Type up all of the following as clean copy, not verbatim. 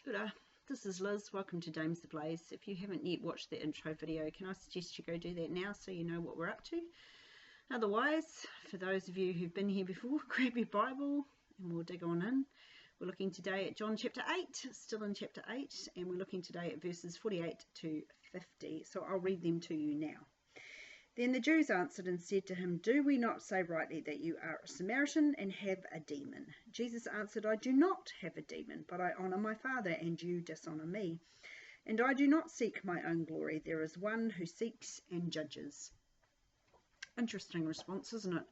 Tura, this is Liz. Welcome to Dames the Blaze. If you haven't yet watched the intro video, can I suggest you go do that now so you know what we're up to? Otherwise, for those of you who've been here before, grab your Bible and we'll dig on in. We're looking today at John chapter 8, still in chapter 8, and we're looking today at verses 48 to 50. So I'll read them to you now. Then the Jews answered and said to him, "Do we not say rightly that you are a Samaritan and have a demon?" Jesus answered, "I do not have a demon, but I honour my Father, and you dishonour me. And I do not seek my own glory. There is one who seeks and judges." Interesting response, isn't it?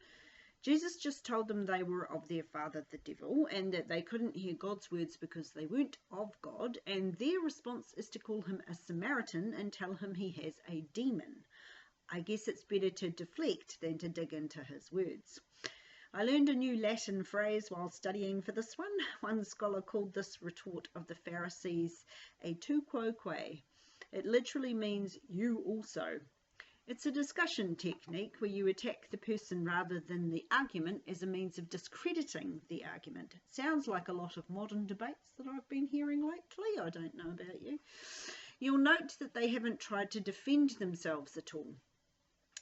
Jesus just told them they were of their father, the devil, and that they couldn't hear God's words because they weren't of God, and their response is to call him a Samaritan and tell him he has a demon. I guess it's better to deflect than to dig into his words. I learned a new Latin phrase while studying for this one. One scholar called this retort of the Pharisees a tu quoque. It literally means you also. It's a discussion technique where you attack the person rather than the argument as a means of discrediting the argument. It sounds like a lot of modern debates that I've been hearing lately. I don't know about you. You'll note that they haven't tried to defend themselves at all.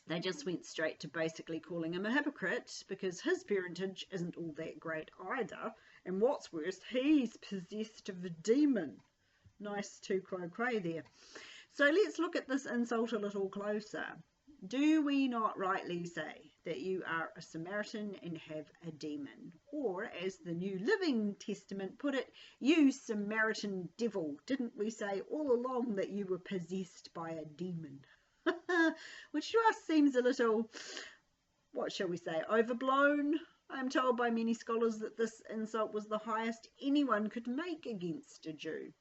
They just went straight to basically calling him a hypocrite because his parentage isn't all that great either. And what's worse, he's possessed of a demon. Nice tu quoque there. So let's look at this insult a little closer. Do we not rightly say that you are a Samaritan and have a demon? Or, as the New Living Testament put it, you Samaritan devil. Didn't we say all along that you were possessed by a demon? Which to us seems a little, what shall we say, overblown. I am told by many scholars that this insult was the highest anyone could make against a Jew.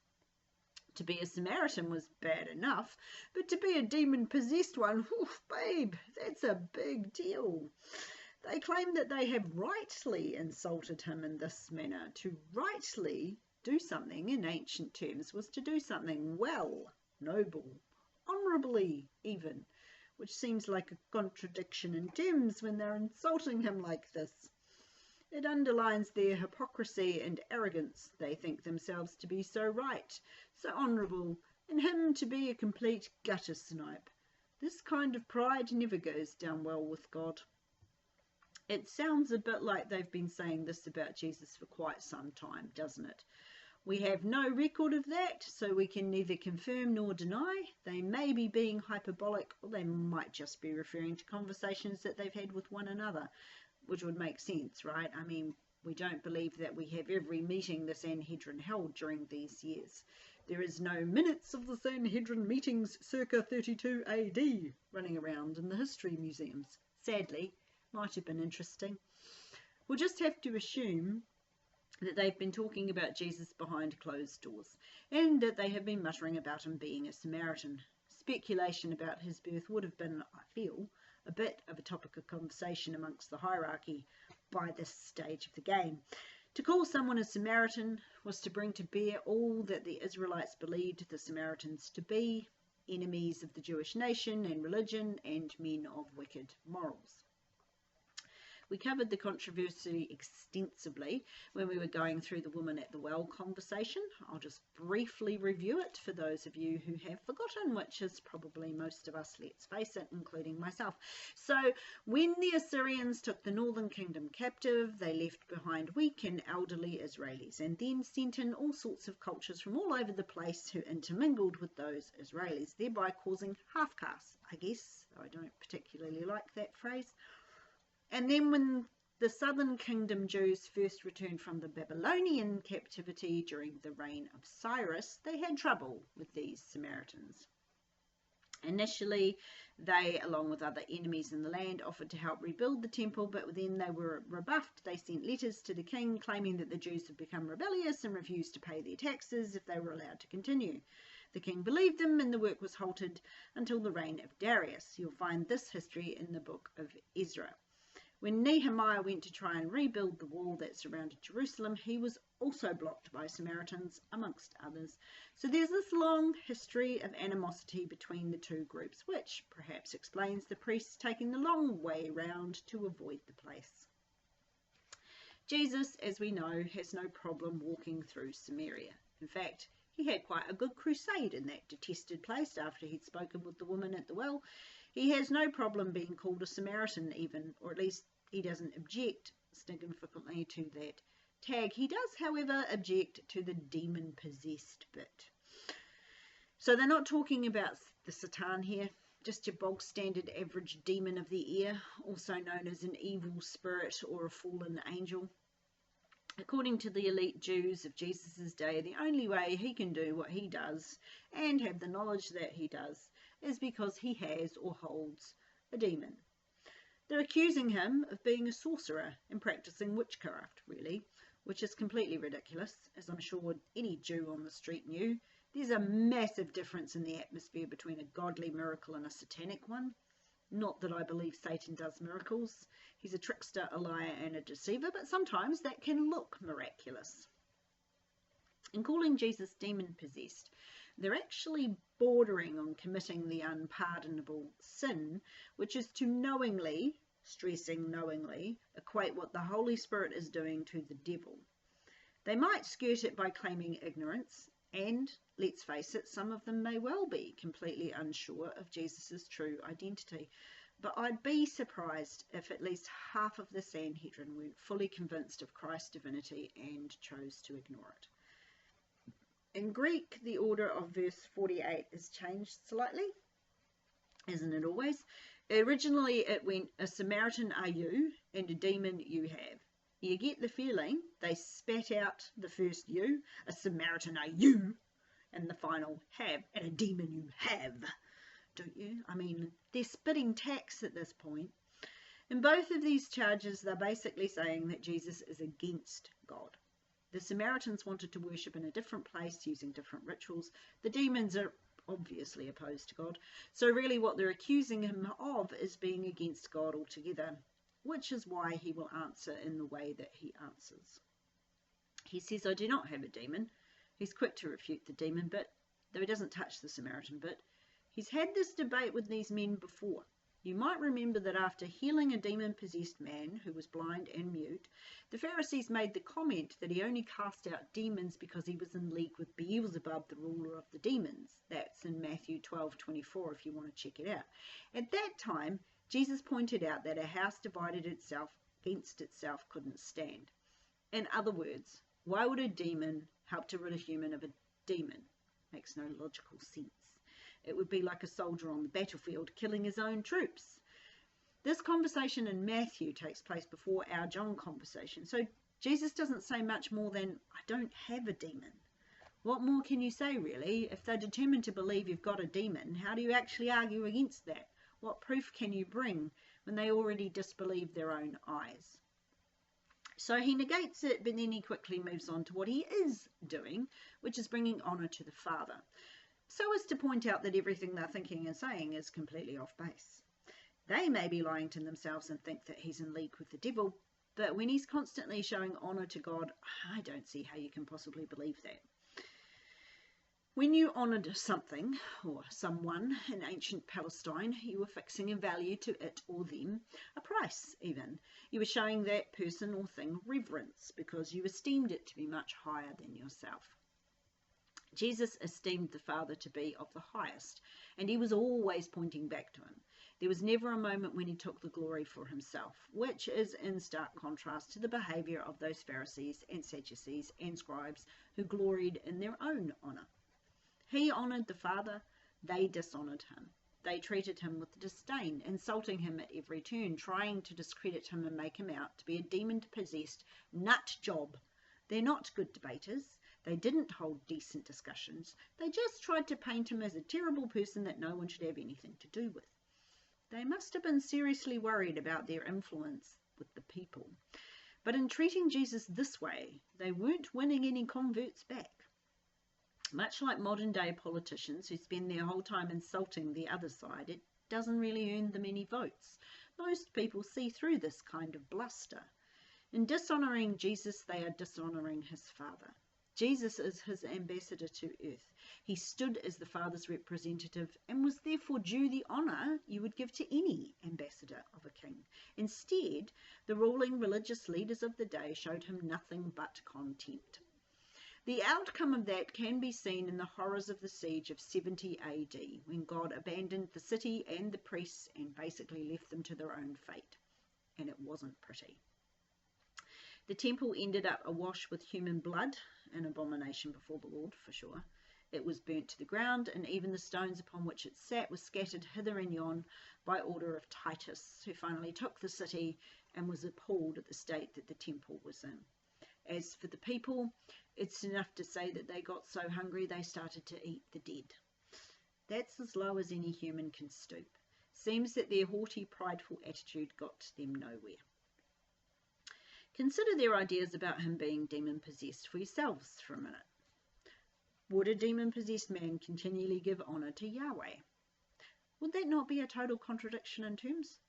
To be a Samaritan was bad enough, but to be a demon-possessed one, oof, babe, that's a big deal. They claim that they have rightly insulted him in this manner. To rightly do something in ancient terms was to do something well, noble, honourably even, which seems like a contradiction in terms when they're insulting him like this. It underlines their hypocrisy and arrogance. They think themselves to be so right, so honourable, and him to be a complete gutter snipe. This kind of pride never goes down well with God. It sounds a bit like they've been saying this about Jesus for quite some time, doesn't it? We have no record of that, so we can neither confirm nor deny. They may be being hyperbolic, or they might just be referring to conversations that they've had with one another, which would make sense, right? I mean, we don't believe that we have every meeting the Sanhedrin held during these years. There is no minutes of the Sanhedrin meetings circa 32 AD running around in the history museums. Sadly, might have been interesting. We'll just have to assume that they've been talking about Jesus behind closed doors, and that they have been muttering about him being a Samaritan. Speculation about his birth would have been, I feel, a bit of a topic of conversation amongst the hierarchy by this stage of the game. To call someone a Samaritan was to bring to bear all that the Israelites believed the Samaritans to be, enemies of the Jewish nation and religion, and men of wicked morals. We covered the controversy extensively when we were going through the woman at the well conversation. I'll just briefly review it for those of you who have forgotten, which is probably most of us, let's face it, including myself. So when the Assyrians took the northern kingdom captive, they left behind weak and elderly Israelis, and then sent in all sorts of cultures from all over the place who intermingled with those Israelis, thereby causing half-castes, I guess. I don't particularly like that phrase. And then when the southern kingdom Jews first returned from the Babylonian captivity during the reign of Cyrus, they had trouble with these Samaritans. Initially, they, along with other enemies in the land, offered to help rebuild the temple, but then they were rebuffed. They sent letters to the king claiming that the Jews had become rebellious and refused to pay their taxes if they were allowed to continue. The king believed them, and the work was halted until the reign of Darius. You'll find this history in the book of Ezra. When Nehemiah went to try and rebuild the wall that surrounded Jerusalem, he was also blocked by Samaritans, amongst others. So there's this long history of animosity between the two groups, which perhaps explains the priests taking the long way round to avoid the place. Jesus, as we know, has no problem walking through Samaria. In fact, He had quite a good crusade in that detested place after he'd spoken with the woman at the well. He has no problem being called a Samaritan even, or at least he doesn't object significantly to that tag. He does, however, object to the demon-possessed bit. So they're not talking about the Satan here, just your bog standard average demon of the ear, also known as an evil spirit or a fallen angel. According to the elite Jews of Jesus' day, the only way he can do what he does and have the knowledge that he does is because he has or holds a demon. They're accusing him of being a sorcerer and practicing witchcraft, really, which is completely ridiculous, as I'm sure any Jew on the street knew. There's a massive difference in the atmosphere between a godly miracle and a satanic one. Not that I believe Satan does miracles. He's a trickster, a liar, and a deceiver, but sometimes that can look miraculous. In calling Jesus demon-possessed, they're actually bordering on committing the unpardonable sin, which is to knowingly, stressing knowingly, equate what the Holy Spirit is doing to the devil. They might skirt it by claiming ignorance, and, let's face it, some of them may well be completely unsure of Jesus' true identity. But I'd be surprised if at least half of the Sanhedrin weren't fully convinced of Christ's divinity and chose to ignore it. In Greek, the order of verse 48 is changed slightly, isn't it always? Originally it went, a Samaritan are you, and a demon you have. You get the feeling they spat out the first you, a Samaritan are you, and the final have, and a demon you have. Don't you? I mean, they're spitting tacks at this point. In both of these charges, they're basically saying that Jesus is against God. The Samaritans wanted to worship in a different place using different rituals. The demons are obviously opposed to God. So really what they're accusing him of is being against God altogether, which is why he will answer in the way that he answers. He says, I do not have a demon. He's quick to refute the demon bit, though he doesn't touch the Samaritan bit. He's had this debate with these men before. You might remember that after healing a demon-possessed man who was blind and mute, the Pharisees made the comment that he only cast out demons because he was in league with Beelzebub, the ruler of the demons. That's in Matthew 12:24 if you want to check it out. At that time, Jesus pointed out that a house divided itself against itself couldn't stand. In other words, why would a demon help to rid a human of a demon? Makes no logical sense. It would be like a soldier on the battlefield killing his own troops. This conversation in Matthew takes place before our John conversation, so Jesus doesn't say much more than, I don't have a demon. What more can you say, really? If they're determined to believe you've got a demon, how do you actually argue against that? What proof can you bring when they already disbelieve their own eyes? So he negates it, but then he quickly moves on to what he is doing, which is bringing honour to the Father, so as to point out that everything they're thinking and saying is completely off base. They may be lying to themselves and think that he's in league with the devil, but when he's constantly showing honour to God, I don't see how you can possibly believe that. When you honoured something, or someone in ancient Palestine, you were fixing a value to it or them, a price even. You were showing that person or thing reverence because you esteemed it to be much higher than yourself. Jesus esteemed the Father to be of the highest, and he was always pointing back to him. There was never a moment when he took the glory for himself, which is in stark contrast to the behaviour of those Pharisees and Sadducees and scribes who gloried in their own honour. He honoured the Father, they dishonoured him. They treated him with disdain, insulting him at every turn, trying to discredit him and make him out to be a demon-possessed nut job. They're not good debaters. They didn't hold decent discussions. They just tried to paint him as a terrible person that no one should have anything to do with. They must have been seriously worried about their influence with the people. But in treating Jesus this way, they weren't winning any converts back. Much like modern-day politicians who spend their whole time insulting the other side, it doesn't really earn them any votes. Most people see through this kind of bluster. In dishonouring Jesus, they are dishonouring his Father. Jesus is his ambassador to earth. He stood as the Father's representative and was therefore due the honour you would give to any ambassador of a king. Instead, the ruling religious leaders of the day showed him nothing but contempt. The outcome of that can be seen in the horrors of the siege of 70 AD, when God abandoned the city and the priests and basically left them to their own fate. And it wasn't pretty. The temple ended up awash with human blood, an abomination before the Lord, for sure. It was burnt to the ground, and even the stones upon which it sat were scattered hither and yon by order of Titus, who finally took the city and was appalled at the state that the temple was in. As for the people, it's enough to say that they got so hungry they started to eat the dead. That's as low as any human can stoop. Seems that their haughty, prideful attitude got them nowhere. Consider their ideas about him being demon-possessed for yourselves for a minute. Would a demon-possessed man continually give honour to Yahweh? Would that not be a total contradiction in terms?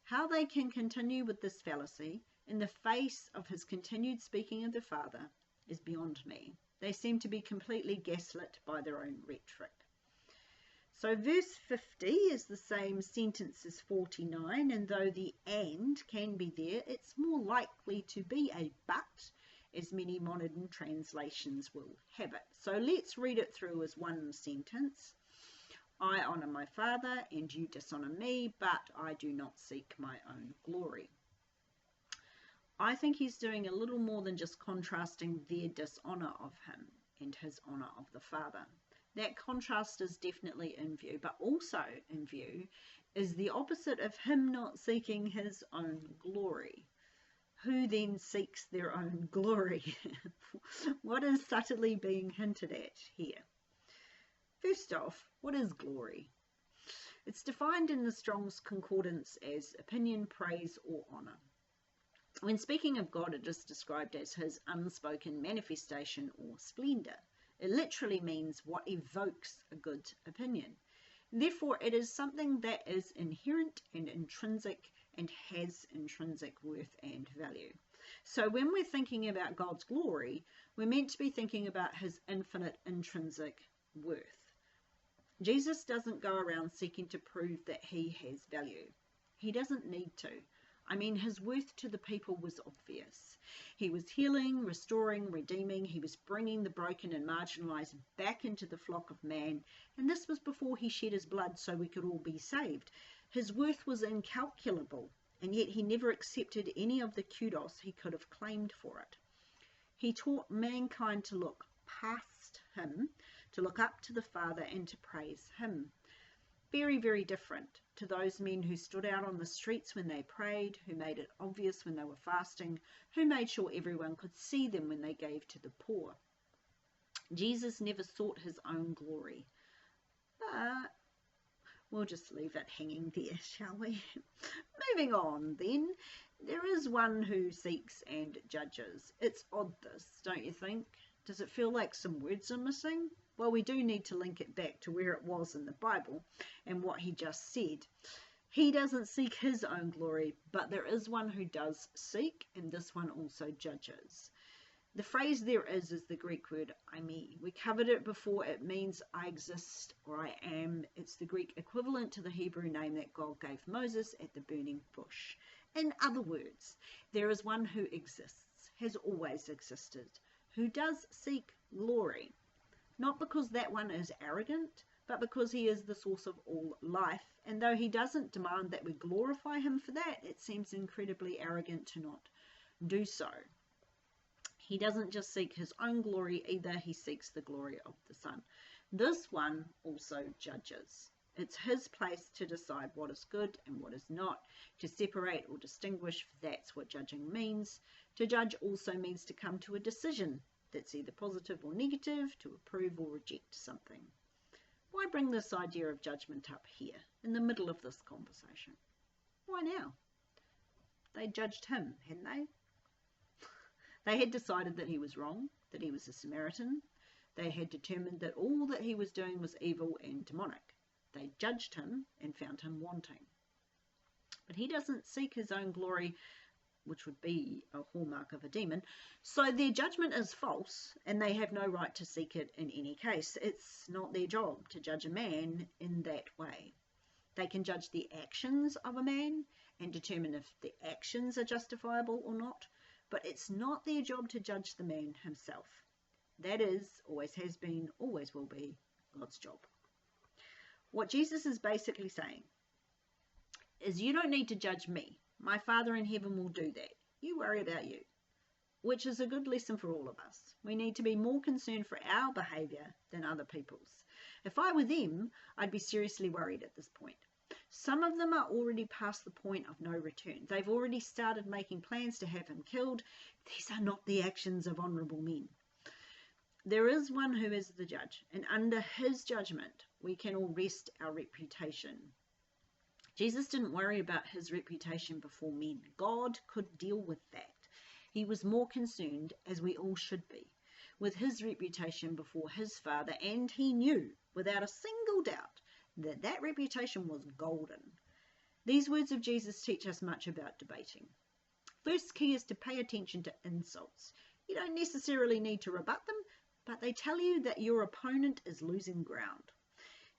How they can continue with this fallacy in the face of his continued speaking of the Father is beyond me. They seem to be completely gaslit by their own rhetoric. So verse 50 is the same sentence as 49, and though the and can be there, it's more likely to be a but, as many modern translations will have it. So let's read it through as one sentence. I honour my Father, and you dishonour me, but I do not seek my own glory. I think he's doing a little more than just contrasting their dishonour of him and his honour of the Father. That contrast is definitely in view, but also in view is the opposite of him not seeking his own glory. Who then seeks their own glory? What is subtly being hinted at here? First off, what is glory? It's defined in the Strong's Concordance as opinion, praise, or honour. When speaking of God, it is described as his unspoken manifestation or splendour. It literally means what evokes a good opinion. Therefore, it is something that is inherent and intrinsic and has intrinsic worth and value. So when we're thinking about God's glory, we're meant to be thinking about his infinite intrinsic worth. Jesus doesn't go around seeking to prove that he has value. He doesn't need to. I mean, his worth to the people was obvious. He was healing, restoring, redeeming. He was bringing the broken and marginalized back into the flock of man. And this was before he shed his blood so we could all be saved. His worth was incalculable, and yet he never accepted any of the kudos he could have claimed for it. He taught mankind to look past him, to look up to the Father and to praise him. Very, very different to those men who stood out on the streets when they prayed, who made it obvious when they were fasting, who made sure everyone could see them when they gave to the poor. Jesus never sought his own glory. But we'll just leave it hanging there, shall we? Moving on then. There is one who seeks and judges. It's odd this, don't you think? Does it feel like some words are missing? Well, we do need to link it back to where it was in the Bible and what he just said. He doesn't seek his own glory, but there is one who does seek, and this one also judges. The phrase there is the Greek word eimi. We covered it before. It means I exist or I am. It's the Greek equivalent to the Hebrew name that God gave Moses at the burning bush. In other words, there is one who exists, has always existed, who does seek glory. Not because that one is arrogant, but because he is the source of all life. And though he doesn't demand that we glorify him for that, it seems incredibly arrogant to not do so. He doesn't just seek his own glory either, he seeks the glory of the Son. This one also judges. It's his place to decide what is good and what is not, to separate or distinguish. That's what judging means. To judge also means to come to a decision that's either positive or negative, to approve or reject something. Why bring this idea of judgment up here, in the middle of this conversation? Why now? They judged him, hadn't they? They had decided that he was wrong, that he was a Samaritan. They had determined that all that he was doing was evil and demonic. They judged him and found him wanting. But he doesn't seek his own glory, which would be a hallmark of a demon. So their judgment is false, and they have no right to seek it in any case. It's not their job to judge a man in that way. They can judge the actions of a man and determine if the actions are justifiable or not, but it's not their job to judge the man himself. That is, always has been, always will be God's job. What Jesus is basically saying is, you don't need to judge me. My Father in heaven will do that. You worry about you. Which is a good lesson for all of us. We need to be more concerned for our behaviour than other people's. If I were them, I'd be seriously worried at this point. Some of them are already past the point of no return. They've already started making plans to have him killed. These are not the actions of honourable men. There is one who is the judge, and under his judgment we can all rest our reputation. Jesus didn't worry about his reputation before men. God could deal with that. He was more concerned, as we all should be, with his reputation before his Father, and he knew, without a single doubt, that that reputation was golden. These words of Jesus teach us much about debating. First key is to pay attention to insults. You don't necessarily need to rebut them, but they tell you that your opponent is losing ground.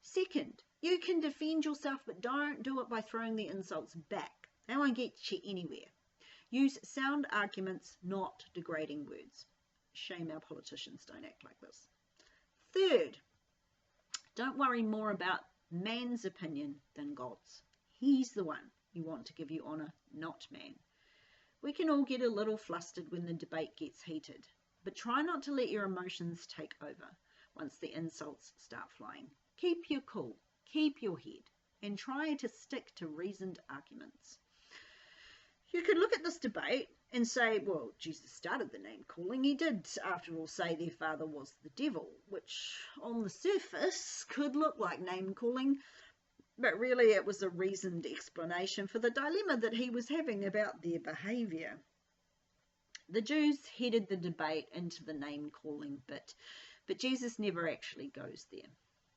Second, you can defend yourself, but don't do it by throwing the insults back. They won't get you anywhere. Use sound arguments, not degrading words. Shame our politicians don't act like this. Third, don't worry more about man's opinion than God's. He's the one you want to give you honour, not man. We can all get a little flustered when the debate gets heated, but try not to let your emotions take over once the insults start flying. Keep your cool, keep your head, and try to stick to reasoned arguments. You could look at this debate and say, well, Jesus started the name calling. He did, after all, say their father was the devil, which on the surface could look like name calling, but really it was a reasoned explanation for the dilemma that he was having about their behaviour. The Jews headed the debate into the name calling bit, but Jesus never actually goes there.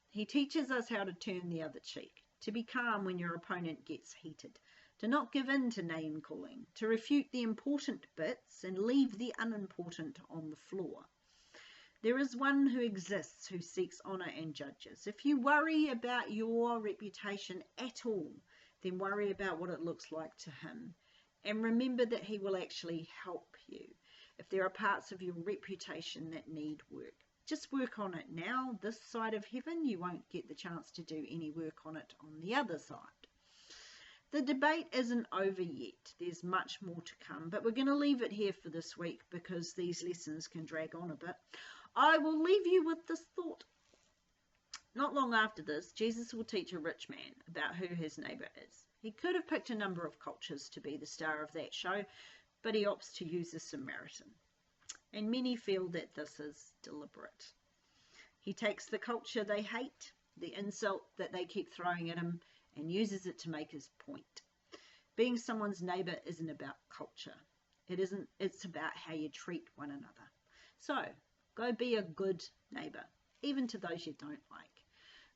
He teaches us how to turn the other cheek, to be calm when your opponent gets heated, to not give in to name calling, to refute the important bits and leave the unimportant on the floor. There is one who exists who seeks honour and judges. If you worry about your reputation at all, then worry about what it looks like to him. And remember that he will actually help you if there are parts of your reputation that need work. Just work on it now. This side of heaven, you won't get the chance to do any work on it on the other side. The debate isn't over yet. There's much more to come, but we're going to leave it here for this week because these lessons can drag on a bit. I will leave you with this thought. Not long after this, Jesus will teach a rich man about who his neighbour is. He could have picked a number of cultures to be the star of that show, but he opts to use a Samaritan. And many feel that this is deliberate. He takes the culture they hate, the insult that they keep throwing at him, and uses it to make his point. Being someone's neighbour isn't about culture. It's about how you treat one another. So, go be a good neighbour, even to those you don't like,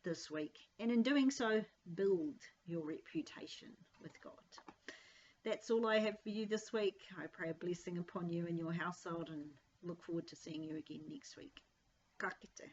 this week. And in doing so, build your reputation with God. That's all I have for you this week. I pray a blessing upon you and your household and look forward to seeing you again next week. Ka kite.